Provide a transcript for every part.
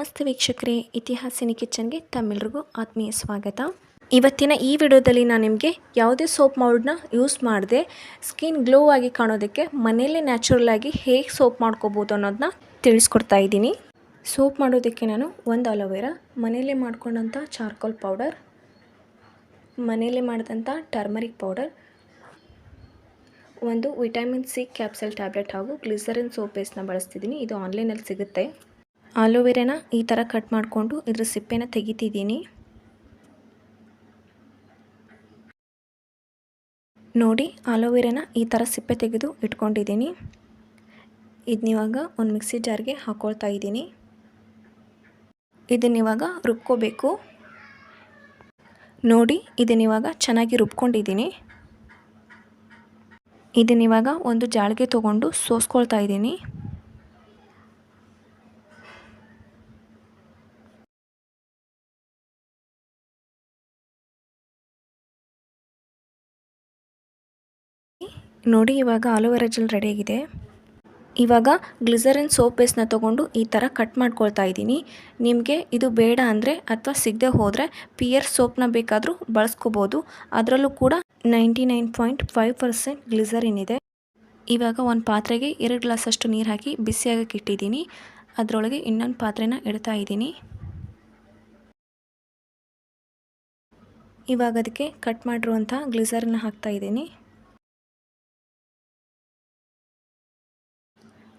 ನಮಸ್ತೆ ವೀಕ್ಷಕರೇ, ಇತಿಹಾಸಿನಿ ಕಿಚನ್ಗೆ ತಮ್ಮೆಲ್ಲರಿಗೂ ಆತ್ಮೀಯ ಸ್ವಾಗತ. ಇವತ್ತಿನ ಈ ವಿಡಿಯೋದಲ್ಲಿ ನಾನು ನಿಮಗೆ ಯಾವುದೇ ಸೋಪ್ ಮೌಲ್ಡ್ನ ಯೂಸ್ ಮಾಡದೆ ಸ್ಕಿನ್ ಗ್ಲೋ ಆಗಿ ಕಾಣೋದಕ್ಕೆ ಮನೆಯಲ್ಲೇ ನ್ಯಾಚುರಲ್ ಆಗಿ ಹೇಗೆ ಸೋಪ್ ಮಾಡ್ಕೋಬೋದು ಅನ್ನೋದನ್ನ ತಿಳಿಸ್ಕೊಡ್ತಾ ಇದ್ದೀನಿ. ಸೋಪ್ ಮಾಡೋದಕ್ಕೆ ನಾನು ಒಂದು ಅಲೋವೆರಾ, ಮನೆಯಲ್ಲೇ ಮಾಡ್ಕೊಂಡಂಥ ಚಾರ್ಕೋಲ್ ಪೌಡರ್, ಮನೆಯಲ್ಲೇ ಮಾಡಿದಂಥ ಟರ್ಮರಿಕ್ ಪೌಡರ್, ಒಂದು ವಿಟಮಿನ್ ಸಿ ಕ್ಯಾಪ್ಸಲ್ ಟ್ಯಾಬ್ಲೆಟ್ ಹಾಗೂ ಗ್ಲಿಸರಿನ್ ಸೋಪ್ ಬೇಸ್ನ ಬಳಸ್ತಿದ್ದೀನಿ. ಇದು ಆನ್ಲೈನಲ್ಲಿ ಸಿಗುತ್ತೆ. ಆಲೋವೆರಾನ ಈ ಥರ ಕಟ್ ಮಾಡಿಕೊಂಡು ಇದ್ರ ಸಿಪ್ಪೆನ ತೆಗಿತಿದ್ದೀನಿ. ನೋಡಿ, ಆಲೋವೆರಾನ ಈ ಥರ ಸಿಪ್ಪೆ ತೆಗೆದು ಇಟ್ಕೊಂಡಿದ್ದೀನಿ. ಇದನ್ನಿವಾಗ ಒಂದು ಮಿಕ್ಸಿ ಜಾರ್ಗೆ ಹಾಕ್ಕೊಳ್ತಾ ಇದ್ದೀನಿ. ಇದನ್ನಿವಾಗ ರುಬ್ಕೋಬೇಕು. ನೋಡಿ, ಇದನ್ನಿವಾಗ ಚೆನ್ನಾಗಿ ರುಬ್ಕೊಂಡಿದ್ದೀನಿ. ಇದನ್ನಿವಾಗ ಒಂದು ಜಾಳಿಗೆ ತೊಗೊಂಡು ಸೋಸ್ಕೊಳ್ತಾ ಇದ್ದೀನಿ. ನೋಡಿ, ಇವಾಗ ಆಲೋವೆರಾ ಜೆಲ್ ರೆಡಿಯಾಗಿದೆ. ಇವಾಗ ಗ್ಲಿಸರಿನ್ ಸೋಪ್ ಬೇಸ್ನ ತೊಗೊಂಡು ಈ ಥರ ಕಟ್ ಮಾಡ್ಕೊಳ್ತಾ ಇದ್ದೀನಿ. ನಿಮಗೆ ಇದು ಬೇಡ ಅಂದರೆ ಅಥವಾ ಸಿಗದೆ ಹೋದರೆ ಪಿಯರ್ ಸೋಪ್ನ ಬೇಕಾದರೂ ಬಳಸ್ಕೋಬೋದು. ಅದರಲ್ಲೂ ಕೂಡ 99.5% ಗ್ಲಿಸರಿನ್ ಇದೆ. ಇವಾಗ ಒಂದು ಪಾತ್ರೆಗೆ 2 ಗ್ಲಾಸಷ್ಟು ನೀರು ಹಾಕಿ ಬಿಸಿಯಾಗಕ್ಕೆ ಇಟ್ಟಿದ್ದೀನಿ. ಅದರೊಳಗೆ ಇನ್ನೊಂದು ಪಾತ್ರೆನ ಇಡ್ತಾ ಇದ್ದೀನಿ. ಇವಾಗ ಅದಕ್ಕೆ ಕಟ್ ಮಾಡಿರುವಂಥ ಗ್ಲಿಸರಿನ್ ಹಾಕ್ತಾ ಇದ್ದೀನಿ.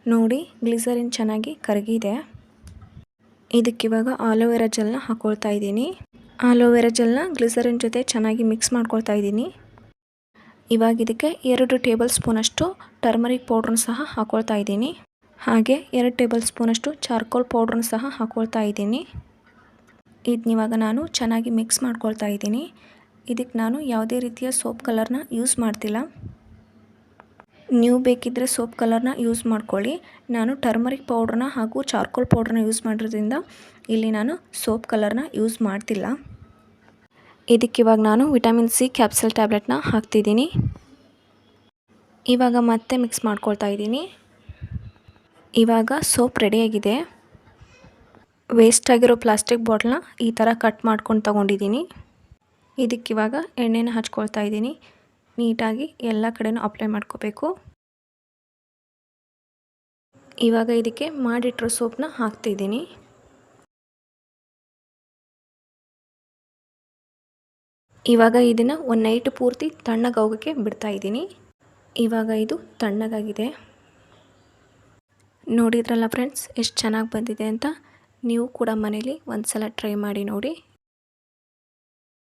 ನೋಡಿ, ಗ್ಲಿಸರಿನ್ ಚೆನ್ನಾಗಿ ಕರಗಿದೆ. ಇದಕ್ಕಿವಾಗ ಆಲೋವೆರಾ ಜೆಲ್ನ ಹಾಕ್ಕೊಳ್ತಾ ಇದ್ದೀನಿ. ಆಲೋವೆರಾ ಜೆಲ್ನ ಗ್ಲಿಸರಿನ್ ಜೊತೆ ಚೆನ್ನಾಗಿ ಮಿಕ್ಸ್ ಮಾಡ್ಕೊಳ್ತಾ ಇದ್ದೀನಿ. ಇವಾಗ ಇದಕ್ಕೆ 2 ಟೇಬಲ್ ಸ್ಪೂನಷ್ಟು ಟರ್ಮರಿಕ್ ಪೌಡ್ರನ್ನ ಸಹ ಹಾಕ್ಕೊಳ್ತಾ ಇದ್ದೀನಿ. ಹಾಗೆ 2 ಟೇಬಲ್ ಸ್ಪೂನಷ್ಟು ಚಾರ್ಕೋಲ್ ಪೌಡ್ರನ್ನ ಸಹ ಹಾಕ್ಕೊಳ್ತಾ ಇದ್ದೀನಿ. ಇದನ್ನಿವಾಗ ನಾನು ಚೆನ್ನಾಗಿ ಮಿಕ್ಸ್ ಮಾಡ್ಕೊಳ್ತಾ ಇದ್ದೀನಿ. ಇದಕ್ಕೆ ನಾನು ಯಾವುದೇ ರೀತಿಯ ಸೋಪ್ ಕಲರ್ನ ಯೂಸ್ ಮಾಡ್ತಿಲ್ಲ. ನೀವು ಬೇಕಿದ್ದರೆ ಸೋಪ್ ಕಲರ್ನ ಯೂಸ್ ಮಾಡ್ಕೊಳ್ಳಿ. ನಾನು ಟರ್ಮರಿಕ್ ಪೌಡ್ರನ್ನ ಹಾಗೂ ಚಾರ್ಕೋಲ್ ಪೌಡ್ರನ್ನ ಯೂಸ್ ಮಾಡಿರೋದ್ರಿಂದ ಇಲ್ಲಿ ನಾನು ಸೋಪ್ ಕಲರ್ನ ಯೂಸ್ ಮಾಡ್ತಿಲ್ಲ. ಇದಕ್ಕಿವಾಗ ನಾನು ವಿಟಮಿನ್ ಸಿ ಕ್ಯಾಪ್ಸಲ್ ಟ್ಯಾಬ್ಲೆಟ್ನ ಹಾಕ್ತಿದ್ದೀನಿ. ಇವಾಗ ಮತ್ತೆ ಮಿಕ್ಸ್ ಮಾಡ್ಕೊಳ್ತಾ ಇದ್ದೀನಿ. ಇವಾಗ ಸೋಪ್ ರೆಡಿಯಾಗಿದೆ. ವೇಸ್ಟ್ ಆಗಿರೋ ಪ್ಲಾಸ್ಟಿಕ್ ಬಾಟ್ಲನ್ನ ಈ ಥರ ಕಟ್ ಮಾಡ್ಕೊಂಡು ತಗೊಂಡಿದ್ದೀನಿ. ಇದಕ್ಕಿವಾಗ ಎಣ್ಣೆನ ಹಚ್ಕೊಳ್ತಾ ಇದ್ದೀನಿ. ನೀಟಾಗಿ ಎಲ್ಲ ಕಡೆನೂ ಅಪ್ಲೈ ಮಾಡ್ಕೋಬೇಕು. ಇವಾಗ ಇದಕ್ಕೆ ಮಾಡಿಟ್ಟಿರೋ ಸೋಪ್ನ ಹಾಕ್ತಿದ್ದೀನಿ. ಇವಾಗ ಇದನ್ನು ಒಂದು ನೈಟ್ ಪೂರ್ತಿ ತಣ್ಣಗಾಗೋಕ್ಕೆ ಬಿಡ್ತಾ ಇದ್ದೀನಿ. ಇವಾಗ ಇದು ತಣ್ಣಗಾಗಿದೆ. ನೋಡಿದ್ರಲ್ಲ ಫ್ರೆಂಡ್ಸ್, ಎಷ್ಟು ಚೆನ್ನಾಗಿ ಬಂದಿದೆ ಅಂತ. ನೀವು ಕೂಡ ಮನೇಲಿ ಒಂದು ಸಲ ಟ್ರೈ ಮಾಡಿ ನೋಡಿ.